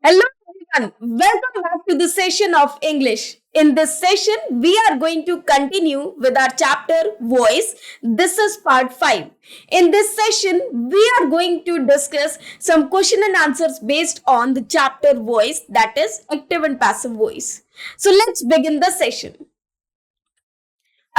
Hello everyone, welcome back to the session of English. In this session, we are going to continue with our chapter Voice. This is part 5. In this session, we are going to discuss some question and answers based on the chapter Voice, that is active and passive voice. So let's begin the session.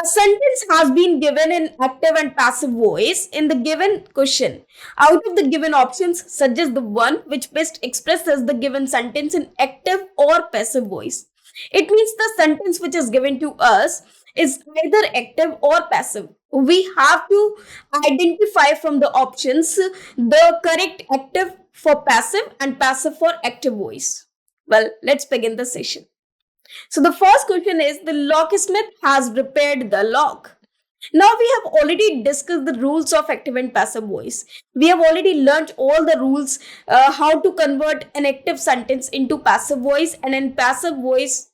A sentence has been given in active and passive voice in the given question. Out of the given options, suggest the one which best expresses the given sentence in active or passive voice. It means the sentence which is given to us is either active or passive. We have to identify from the options the correct active for passive and passive for active voice. Well, let's begin the session. So the first question is the locksmith has repaired the lock. Now we have already discussed the rules of active and passive voice. We have already learned all the rules, how to convert an active sentence into passive voice and a passive voice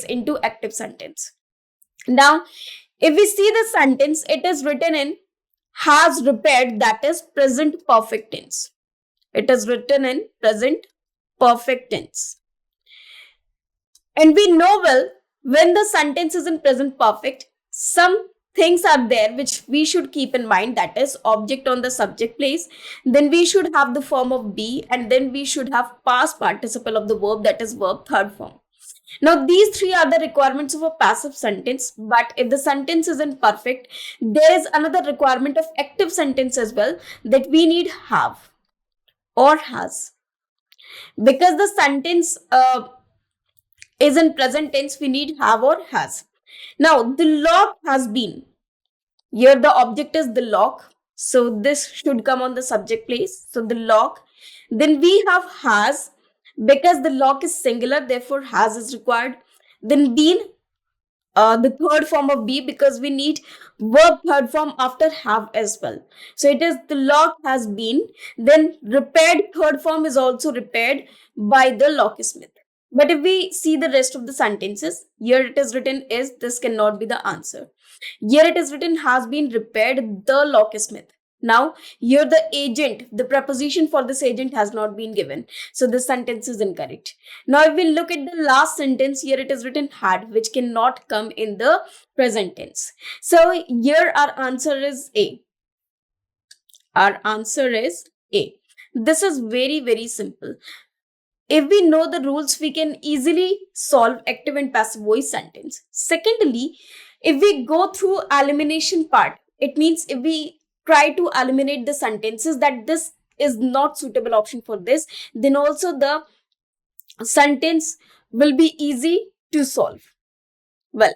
into active sentence. Now, if we see the sentence, it is written in has repaired, that is present perfect tense. It is written in present perfect tense. And we know well when the sentence is in present perfect, some things are there which we should keep in mind, that is object on the subject place. Then we should have the form of be, and then we should have past participle of the verb, that is verb third form. Now these three are the requirements of a passive sentence, but if the sentence is in perfect, there is another requirement of active sentence as well, that we need have or has. Because the sentence is in present tense, we need have or has. Now, the lock has been. Here the object is the lock. So this should come on the subject place. So the lock. Then we have has, because the lock is singular, therefore has is required. Then been, the third form of be, because we need verb third form after have as well. So it is the lock has been. Then repaired third form is also repaired by the locksmith. But if we see the rest of the sentences, here it is written is, this cannot be the answer. Here it is written has been repaired the locksmith. Now, here the agent, the preposition for this agent has not been given. So this sentence is incorrect. Now, if we look at the last sentence, here it is written had, which cannot come in the present tense. So here our answer is A. Our answer is A. This is very, very simple. If we know the rules, we can easily solve active and passive voice sentence. Secondly, if we go through elimination part, it means if we try to eliminate the sentences that this is not suitable option for this, then also the sentence will be easy to solve. Well,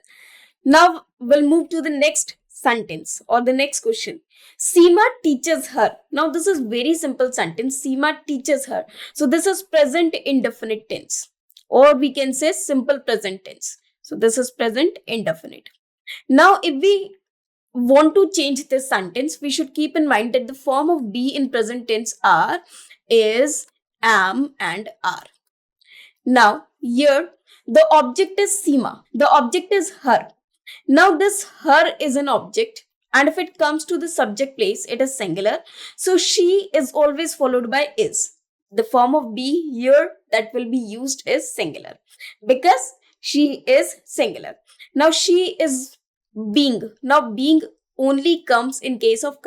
now we'll move to the next sentence or the next question. Seema teaches her. Now this is very simple sentence. Seema teaches her. So this is present indefinite tense, or we can say simple present tense. So this is present indefinite. Now if we want to change this sentence, we should keep in mind that the form of be in present tense are, is, am and are. Now here the object is Seema. The object is her. Now this her is an object, and if it comes to the subject place, it is singular. So she is always followed by is. The form of be here that will be used is singular because she is singular. Now she is being. Now being only comes in case of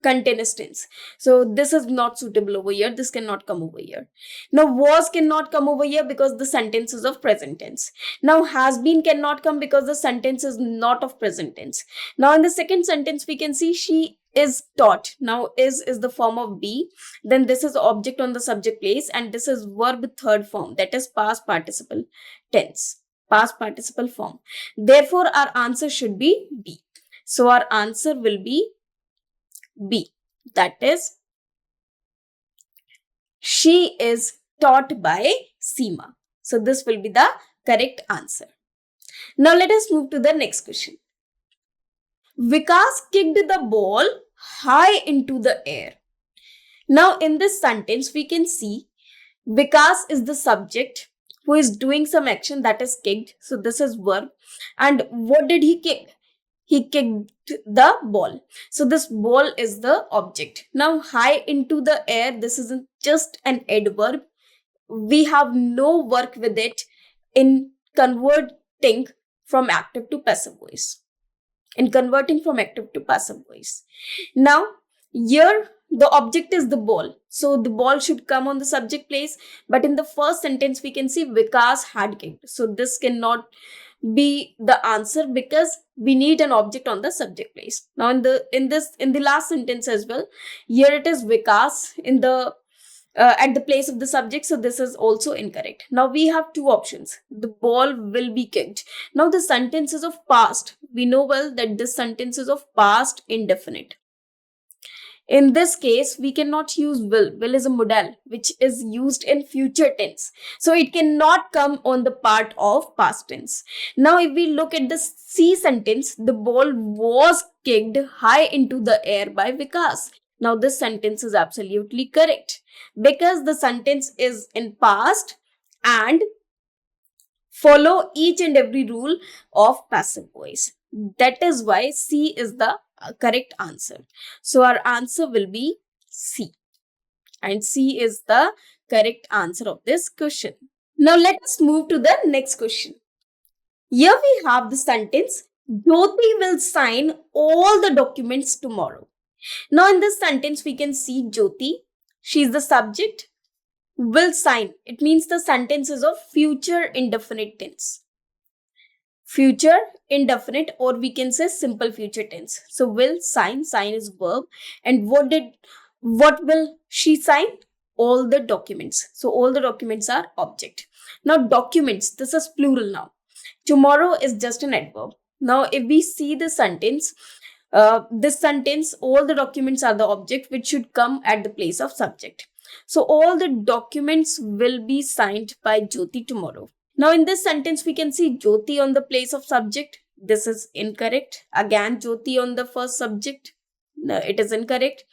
continuous tense. So this is not suitable over here. This cannot come over here. Now was cannot come over here because the sentence is of present tense. Now has been cannot come because the sentence is not of present tense. Now in the second sentence we can see she is taught. Now is the form of be. Then this is object on the subject place, and this is verb third form, that is past participle tense. Past participle form. Therefore our answer should be B. So our answer will be B. That is, she is taught by Seema. So this will be the correct answer. Now let us move to the next question. Vikas kicked the ball high into the air. Now in this sentence we can see Vikas is the subject who is doing some action, that is kicked. So this is verb. And what did he kick? He kicked the ball. So this ball is the object. Now high into the air, this isn't just an adverb. we have no work with it in converting from active to passive voice. In converting from active to passive voice. Now, here the object is the ball. So the ball should come on the subject place. But in the first sentence, we can see Vikas had kicked. So this cannot be the answer because we need an object on the subject place. Now in the last sentence as well, here it is Vikas in the at the place of the subject, so this is also incorrect. Now we have two options. The ball will be kicked. Now the sentence is of past. We know well that this sentence is of past indefinite. In this case, we cannot use will. Will is a modal which is used in future tense. So it cannot come on the part of past tense. Now, if we look at the C sentence, the ball was kicked high into the air by Vikas. Now, this sentence is absolutely correct because the sentence is in past and follow each and every rule of passive voice. That is why C is the correct answer. So our answer will be C. And C is the correct answer of this question. Now let us move to the next question. Here we have the sentence, Jyoti will sign all the documents tomorrow. Now in this sentence we can see Jyoti, she is the subject, will sign. It means the sentence is of future indefinite tense. Future indefinite, or we can say simple future tense. So will sign, sign is verb, and what will she sign? All the documents. So all the documents are object. Now documents, this is plural now. Tomorrow is just an adverb. Now if we see the sentence, this sentence, all the documents are the object which should come at the place of subject. So all the documents will be signed by Jyoti tomorrow. Now in this sentence, we can see Jyoti on the place of subject. This is incorrect. Again, Jyoti on the first subject. No, it is incorrect.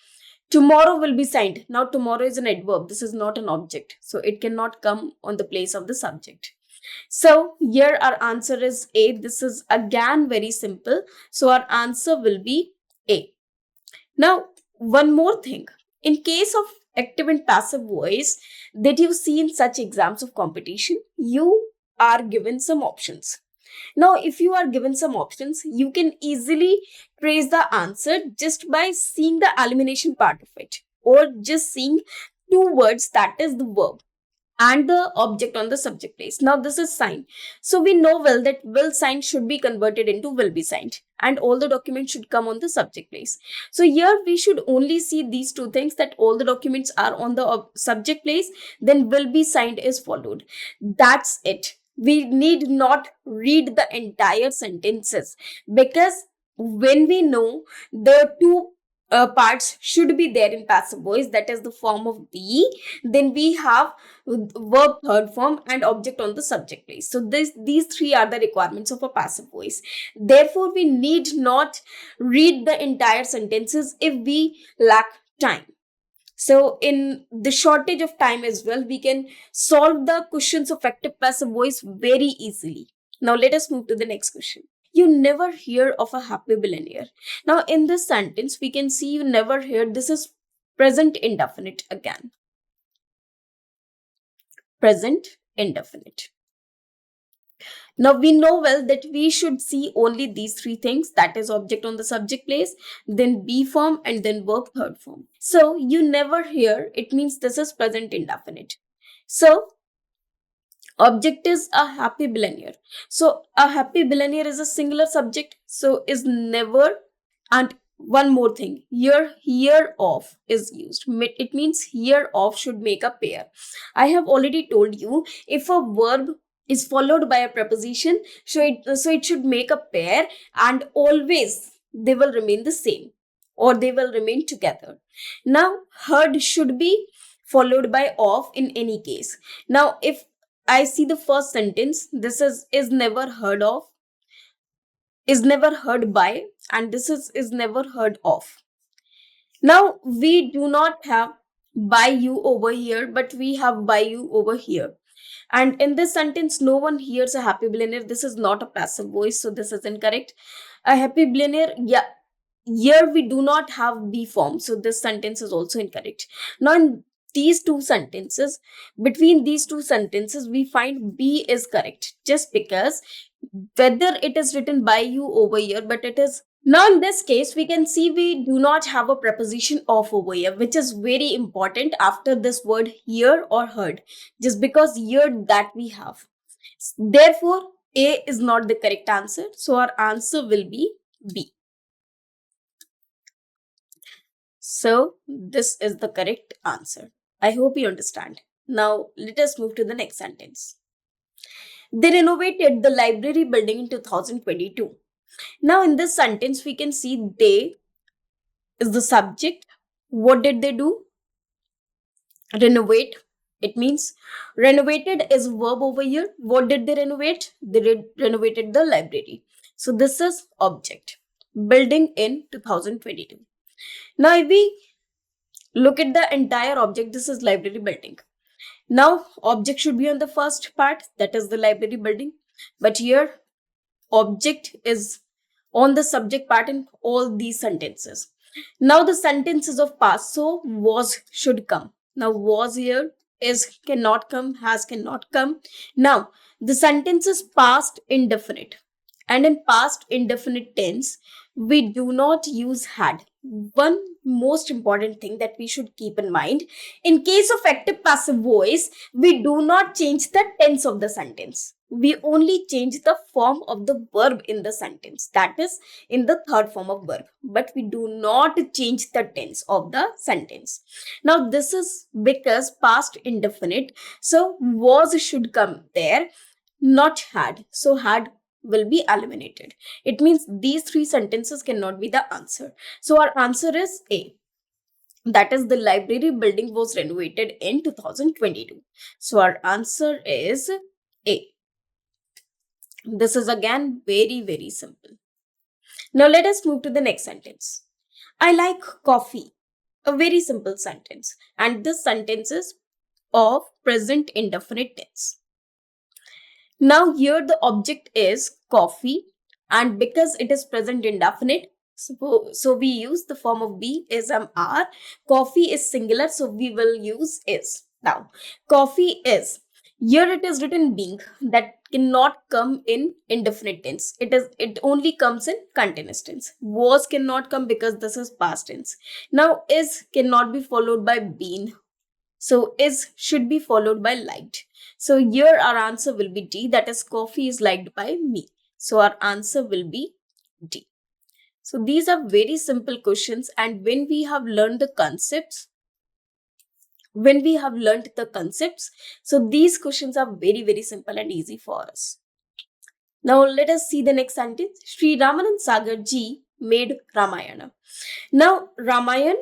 Tomorrow will be signed. Now tomorrow is an adverb. This is not an object. So it cannot come on the place of the subject. So here our answer is A. This is again very simple. So our answer will be A. Now, one more thing. In case of active and passive voice that you see in such exams of competition, you are given some options. Now, if you are given some options, you can easily trace the answer just by seeing the elimination part of it, or just seeing two words, that is the verb and the object on the subject place. Now this is signed. So we know well that will signed should be converted into will be signed, and all the documents should come on the subject place. So here we should only see these two things, that all the documents are on the subject place, then will be signed is followed. That's it. We need not read the entire sentences, because when we know the two parts should be there in passive voice, that is the form of be, then we have verb third form and object on the subject place. So these three are the requirements of a passive voice. Therefore, we need not read the entire sentences if we lack time. So in the shortage of time as well, we can solve the questions of active passive voice very easily. Now let us move to the next question. You never hear of a happy billionaire. Now in this sentence, we can see you never heard. This is present indefinite again. Present indefinite. Now we know well that we should see only these three things, that is object on the subject place, then be form, and then verb third form. So you never hear, it means this is present indefinite. So object is a happy billionaire. So a happy billionaire is a singular subject, so is never. And one more thing, here of is used. It means here of should make a pair. I have already told you, if a verb is followed by a preposition, so it should make a pair, and always they will remain the same, or they will remain together. Now heard should be followed by of in any case. Now if I see the first sentence, this is never heard of, is never heard by, and this is never heard of. Now we do not have by you over here, but we have by you over here. And in this sentence, no one hears a happy billionaire. This is not a passive voice, so this is incorrect. A happy billionaire, yeah. Here we do not have be form, so this sentence is also incorrect. Now in these two sentences, between these two sentences, we find B is correct just because whether it is written by you over here, but it is now in this case, we can see we do not have a preposition of over here, which is very important after this word here or heard, just because here that we have. Therefore, A is not the correct answer. So our answer will be B. So this is the correct answer. I hope you understand. Now let us move to the next sentence. They renovated the library building in 2022. Now in this sentence, we can see they is the subject. What did they do? Renovate. It means renovated is a verb over here. What did they renovate? They renovated the library. So this is object. Building in 2022. Now if we look at the entire object, this is library building. Now object should be on the first part, that is the library building. But here object is on the subject part in all these sentences. Now the sentences of past, so was should come. Now was here, is cannot come, has cannot come. Now the sentence is past indefinite, and in past indefinite tense we do not use had. One most important thing that we should keep in mind, in case of active passive voice, we do not change the tense of the sentence. We only change the form of the verb in the sentence, that is in the third form of verb, but we do not change the tense of the sentence. Now this is because past indefinite, so was should come there, not had, so had will be eliminated. It means these three sentences cannot be the answer. So our answer is A, that is the library building was renovated in 2022. So our answer is A. This is again very simple. Now let us move to the next sentence. I like coffee. A very simple sentence, and this sentence is of present indefinite tense. Now here the object is coffee, and because it is present indefinite, so we use the form of be is are. Coffee is singular, so we will use is. Now coffee is, here it is written being, that cannot come in indefinite tense. It only comes in continuous tense. Was cannot come because this is past tense. Now is cannot be followed by been, so is should be followed by liked. So here our answer will be D, that is coffee is liked by me. So our answer will be D. So these are very simple questions, and when we have learned the concepts, so these questions are very simple and easy for us. Now let us see the next sentence. Sri Ramanand Sagar ji made Ramayana. Now Ramayana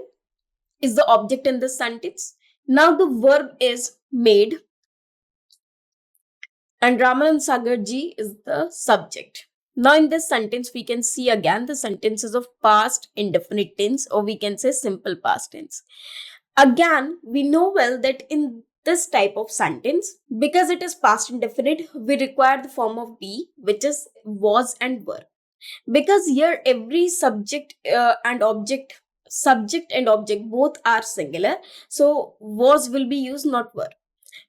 is the object in this sentence. Now the verb is made, and Ramanand Sagar ji is the subject. Now in this sentence, we can see again the sentences of past indefinite tense, or we can say simple past tense. Again, we know well that in this type of sentence, because it is past indefinite, we require the form of be, which is was and were. Because here every subject and object both are singular, so was will be used, not were.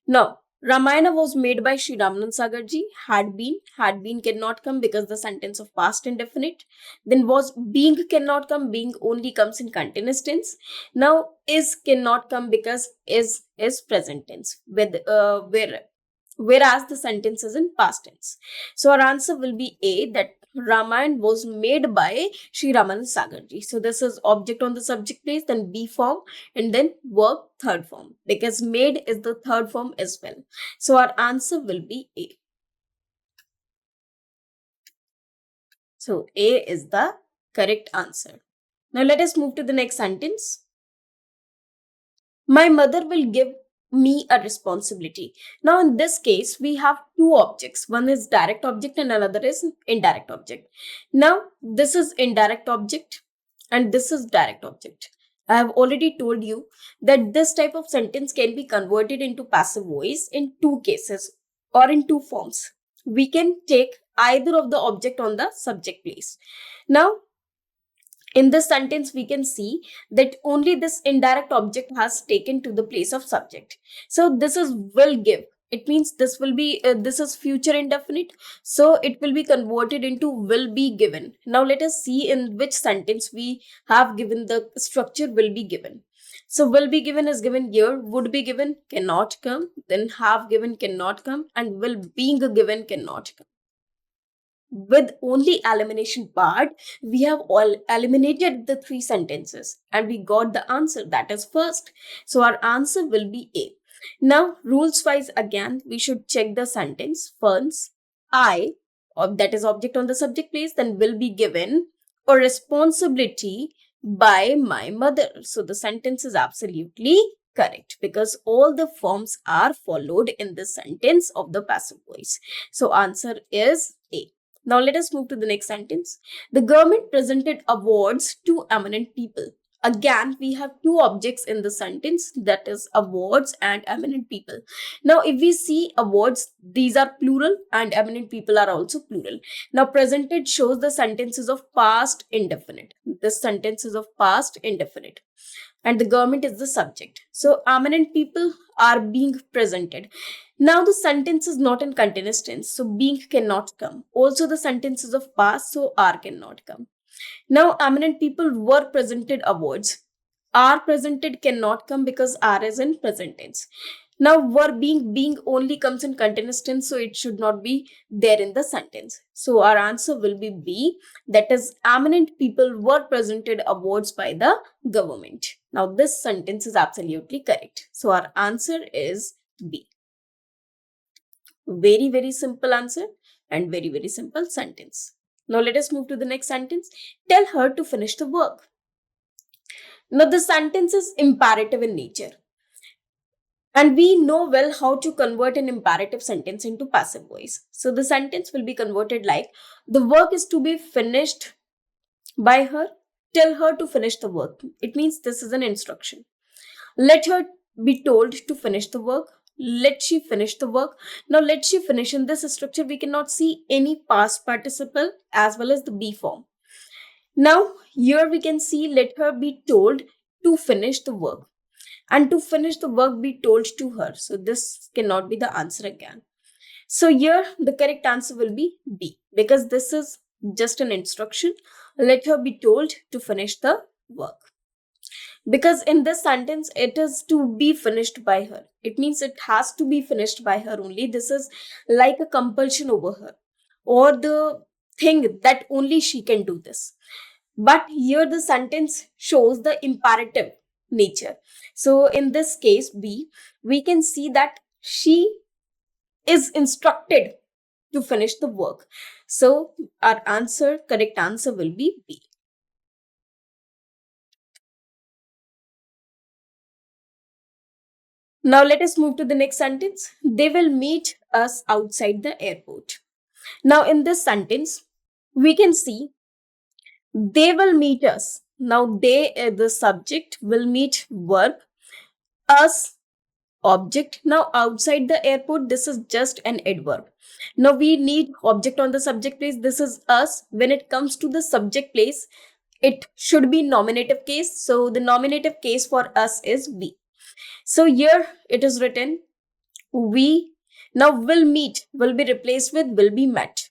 Now Ramayana was made by Sri Ramanand Sagar ji. Had been cannot come because the sentence of past indefinite. Then was being cannot come, being only comes in continuous tense. Now is cannot come because is present tense, whereas the sentence is in past tense. So our answer will be A, that Ramayana was made by Sri Ramanand Sagar ji. So this is object on the subject place, then be form, and then verb third form, because made is the third form as well. So our answer will be A. So A is the correct answer. Now let us move to the next sentence. My mother will give me a responsibility. Now in this case, we have two objects. One is direct object and another is indirect object. Now this is indirect object and this is direct object. I have already told you that this type of sentence can be converted into passive voice in two cases or in two forms. We can take either of the object on the subject place. Now In this sentence, we can see that only this indirect object has taken to the place of subject. So this is will give. It means this will be, this is future indefinite. So it will be converted into will be given. Now let us see in which sentence we have given the structure will be given. So will be given is given here, would be given cannot come, then have given cannot come, and will being given cannot come. With only elimination part, we have all eliminated the three sentences and we got the answer, that is first. So our answer will be A. Now rules wise, again we should check the sentence. First, I, or that is object on the subject place, then will be given or responsibility by my mother. So the sentence is absolutely correct because all the forms are followed in the sentence of the passive voice. So answer is A. Now let us move to the next sentence. The government presented awards to eminent people. Again, we have two objects in the sentence, that is awards and eminent people. Now, if we see awards, these are plural and eminent people are also plural. Now, presented shows the sentences of past indefinite. This sentence is of past indefinite. And the government is the subject. So, eminent people are being presented. Now the sentence is not in continuous tense, so being cannot come. Also the sentence is of past, so are cannot come. Now eminent people were presented awards. Are presented cannot come because are is in present tense. Now were being only comes in continuous tense, so it should not be there in the sentence. So our answer will be B, that is eminent people were presented awards by the government. Now this sentence is absolutely correct. So our answer is B. Very, very simple answer and very, very simple sentence. Now let us move to the next sentence. Tell her to finish the work. Now the sentence is imperative in nature. And we know well how to convert an imperative sentence into passive voice. So the sentence will be converted like, the work is to be finished by her. Tell her to finish the work. It means this is an instruction. Let her be told to finish the work. Let she finish the work. Now let she finish. In this structure, we cannot see any past participle as well as the be form. Now here we can see let her be told to finish the work. And to finish the work be told to her. So this cannot be the answer again. So here the correct answer will be B because this is just an instruction. Let her be told to finish the work. Because in this sentence it is to be finished by her. It means it has to be finished by her only. This is like a compulsion over her or the thing that only she can do this. But here the sentence shows the imperative nature. So in this case B, we can see that she is instructed to finish the work. So our answer, correct answer will be B. Now let us move to the next sentence. They will meet us outside the airport. Now in this sentence, we can see they will meet us. Now they, the subject, will meet verb, us, object. Now outside the airport, this is just an adverb. Now we need object on the subject place. This is us. When it comes to the subject place, it should be nominative case. So the nominative case for us is we. So here it is written we. Now will meet will be replaced with will be met.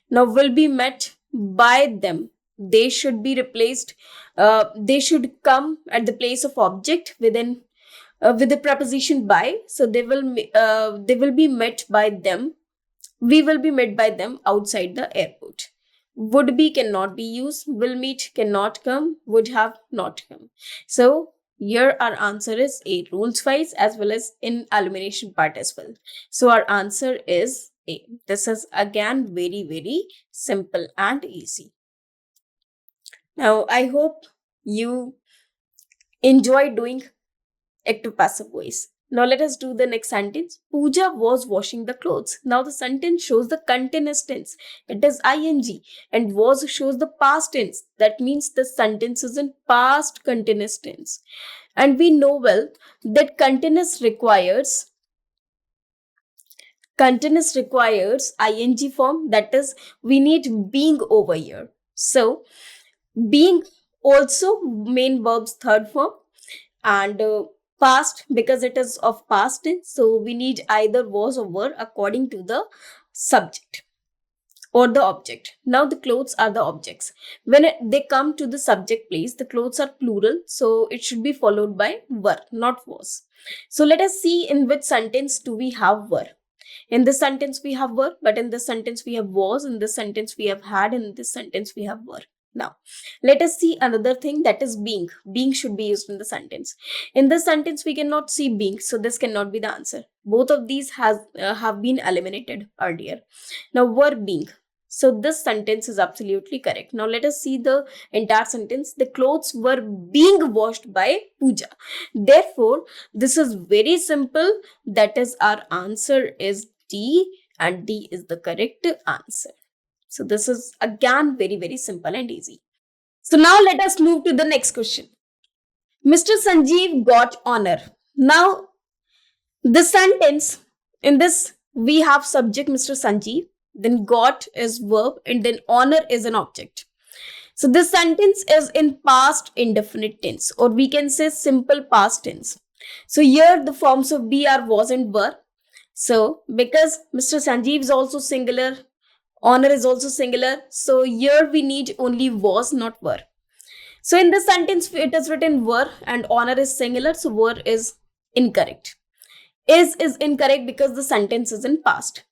Now will be met by them. They should be replaced. They should come at the place of object within with the preposition by. So they will be met by them. We will be met by them outside the airport. Would be cannot be used. Will meet cannot come. Would have not come. So here our answer is A, rules wise as well as in elimination part as well. So our answer is A. This is again very, very simple and easy. Now I hope you enjoy doing active passive voice. Now let us do the next sentence. Pooja was washing the clothes. Now the sentence shows the continuous tense. It is ing and was shows the past tense. That means the sentence is in past continuous tense. And we know well that continuous requires ing form. That is we need being over here. So being also main verb's third form, and past because it is of past tense, so we need either was or were according to the subject or the object. Now the clothes are the objects. When they come to the subject place, the clothes are plural, so it should be followed by were, not was. So let us see in which sentence do we have were. In this sentence we have were, but in this sentence we have was, in this sentence we have had, in this sentence we have were. Now, let us see another thing, that is being. Being should be used in the sentence. In this sentence we cannot see being, so this cannot be the answer. Both of these have been eliminated earlier. Now, were being. So this sentence is absolutely correct. Now let us see the entire sentence. The clothes were being washed by Pooja. Therefore, this is very simple. That is, our answer is D, and D is the correct answer. So this is again very, very simple and easy. So now let us move to the next question. Mr. Sanjeev got honor. Now, the sentence, in this we have subject Mr. Sanjeev, then got is verb, and then honor is an object. So this sentence is in past indefinite tense, or we can say simple past tense. So here the forms of be are was and were. So because Mr. Sanjeev is also singular, honor is also singular, so here we need only was, not were. So in this sentence it is written were and honor is singular, so were is incorrect. Is incorrect because the sentence is in past.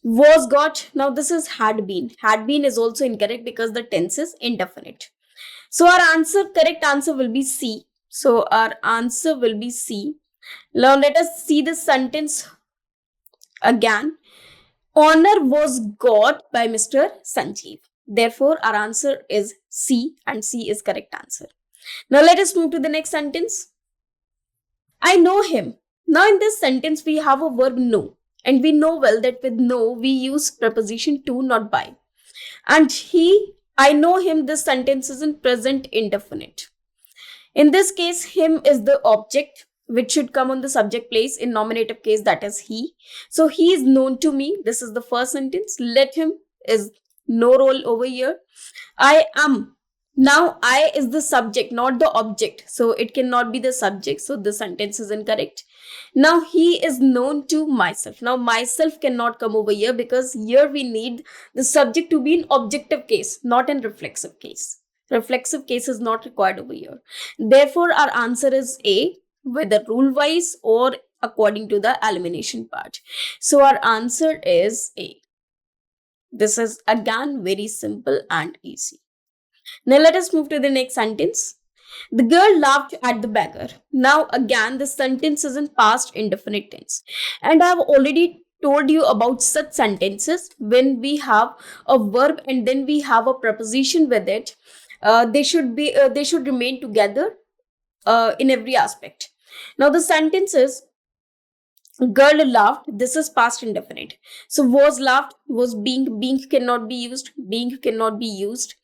Was got, now this is had been. Had been is also incorrect because the tense is indefinite. So our correct answer will be C. So our answer will be C. Now let us see the sentence again. Honor was got by Mr. Sanjeev. Therefore, our answer is C, and C is correct answer. Now let us move to the next sentence. I know him. Now in this sentence we have a verb know, and we know well that with know we use preposition to, not by. And I know him, this sentence is in present indefinite. In this case, him is the object which should come on the subject place. In nominative case, that is he. So he is known to me. This is the first sentence. Let him is no role over here. I am. Now I is the subject, not the object. So it cannot be the subject. So the sentence is incorrect. Now he is known to myself. Now myself cannot come over here because here we need the subject to be in objective case, not in reflexive case. Reflexive case is not required over here. Therefore, our answer is A, whether rule wise or according to the elimination part. So our answer is A. This is again very simple and easy. Now let us move to the next sentence. The girl laughed at the beggar. Now again, the sentence is in past indefinite tense. And I have already told you about such sentences when we have a verb and then we have a preposition with it. They should remain together in every aspect. Now the sentence is girl laughed. This is past indefinite. So was laughed, was being cannot be used, being cannot be used.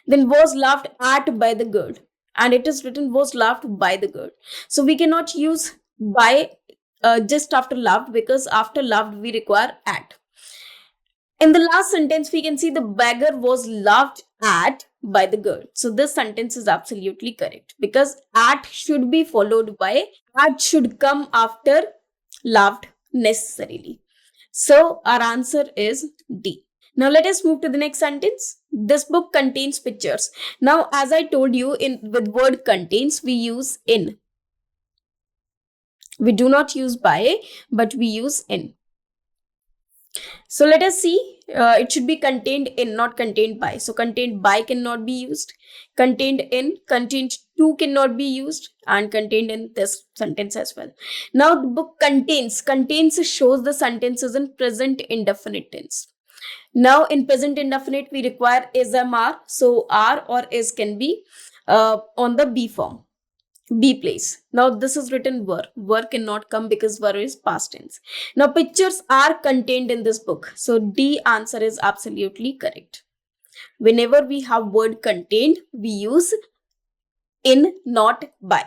Then was laughed at by the girl, and it is written was laughed by the girl. So we cannot use by just after laughed, because after laughed we require at. In the last sentence, we can see the beggar was laughed at by the girl. So this sentence is absolutely correct because at should be followed by, at should come after laughed necessarily. So our answer is D. Now let us move to the next sentence. This book contains pictures. Now, as I told you, with word contains, we use in. We do not use by, but we use in. So let us see. It should be contained in, not contained by. So contained by cannot be used. Contained in, contained to cannot be used, and contained in this sentence as well. Now the book contains. Contains shows the sentence is in present indefinite tense. Now in present indefinite we require is, am, are. So are or is can be on the be form. B place. Now this is written were. Were cannot come because were is past tense. Now pictures are contained in this book. So D answer is absolutely correct. Whenever we have word contained, we use in, not by.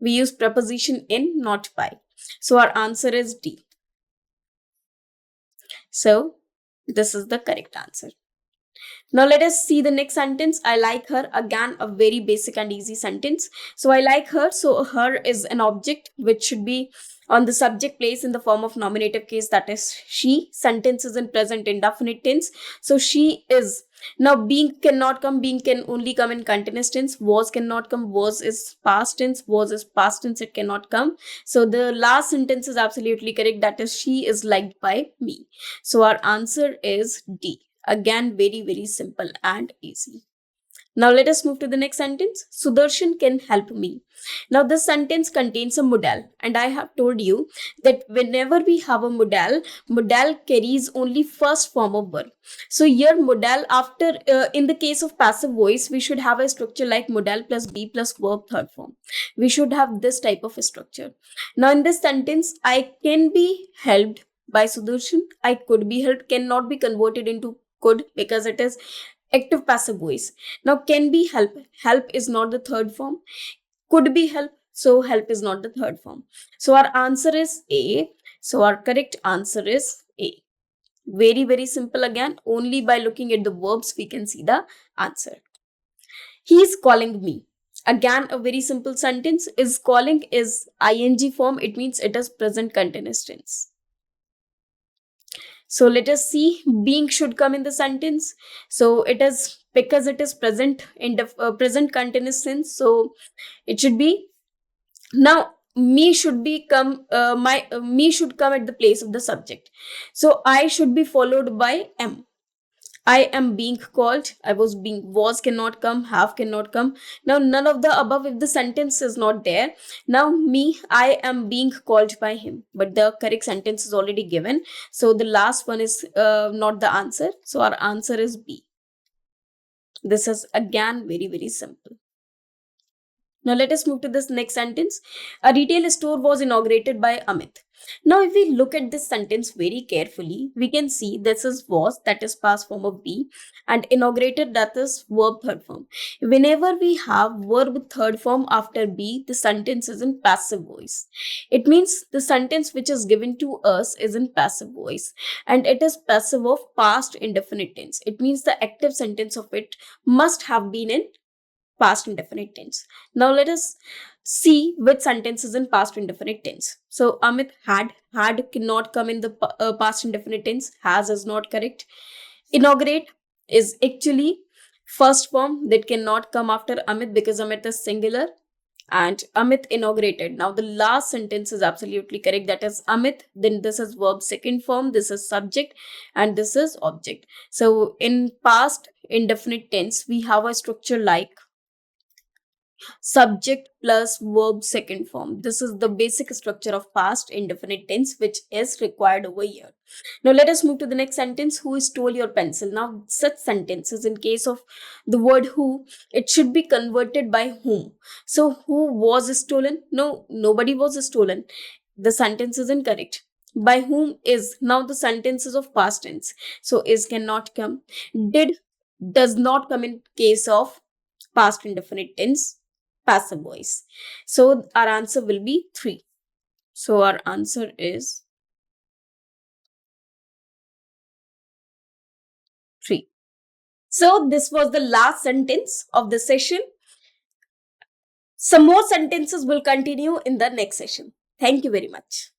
We use preposition in, not by. So our answer is D. So this is the correct answer. Now let us see the next sentence. I like her. Again, a very basic and easy sentence. So I like her. So her is an object which should be on the subject place in the form of nominative case, that is she. Sentence is in present indefinite tense. So she is. Now being cannot come. Being can only come in continuous tense. Was cannot come. Was is past tense. Was is past tense. It cannot come. So the last sentence is absolutely correct. That is she is liked by me. So our answer is D. Again, very, very simple and easy. Now let us move to the next sentence. Sudarshan can help me. Now this sentence contains a modal, and I have told you that whenever we have a modal carries only first form of verb. So here modal after, in the case of passive voice, we should have a structure like modal plus be plus verb third form. We should have this type of a structure. Now in this sentence, I can be helped by Sudarshan. I could be helped cannot be converted into could because it is active passive voice. Now can be help. Help is not the third form. Could be help. So help is not the third form. So our answer is A. So our correct answer is A. Very, very simple again. Only by looking at the verbs we can see the answer. He is calling me. Again, a very simple sentence. Is calling is ing form. It means it is present continuous tense. So let us see, being should come in the sentence. So it is because it is present in the present continuous tense. So it should be. Now me should be come me should come at the place of the subject. So I should be followed by am. I am being called. Was cannot come, have cannot come. Now, none of the above if the sentence is not there. Now, me, I am being called by him. But the correct sentence is already given. So, the last one is not the answer. So, our answer is B. This is again very, very simple. Now let us move to this next sentence. A retail store was inaugurated by Amit. Now if we look at this sentence very carefully, we can see this is was, that is past form of be, and inaugurated, that is verb third form. Whenever we have verb third form after be, the sentence is in passive voice. It means the sentence which is given to us is in passive voice, and it is passive of past indefinite tense. It means the active sentence of it must have been in past indefinite tense. Now let us see which sentences in past indefinite tense. So Amit had cannot come in the past indefinite tense. Has is not correct. Inaugurate is actually first form that cannot come after Amit because Amit is singular. And Amit inaugurated. Now the last sentence is absolutely correct. That is Amit. Then this is verb second form. This is subject, and this is object. So in past indefinite tense, we have a structure like subject plus verb second form. This is the basic structure of past indefinite tense which is required over here. Now let us move to the next sentence. Who stole your pencil? Now such sentences in case of the word who, it should be converted by whom. So who was stolen? No, nobody was stolen. The sentence is incorrect. By whom is, now the sentence is of past tense. So is cannot come. Did does not come in case of past indefinite tense, passive voice. So our answer will be 3. So our answer is 3. So this was the last sentence of the session. Some more sentences will continue in the next session. Thank you very much.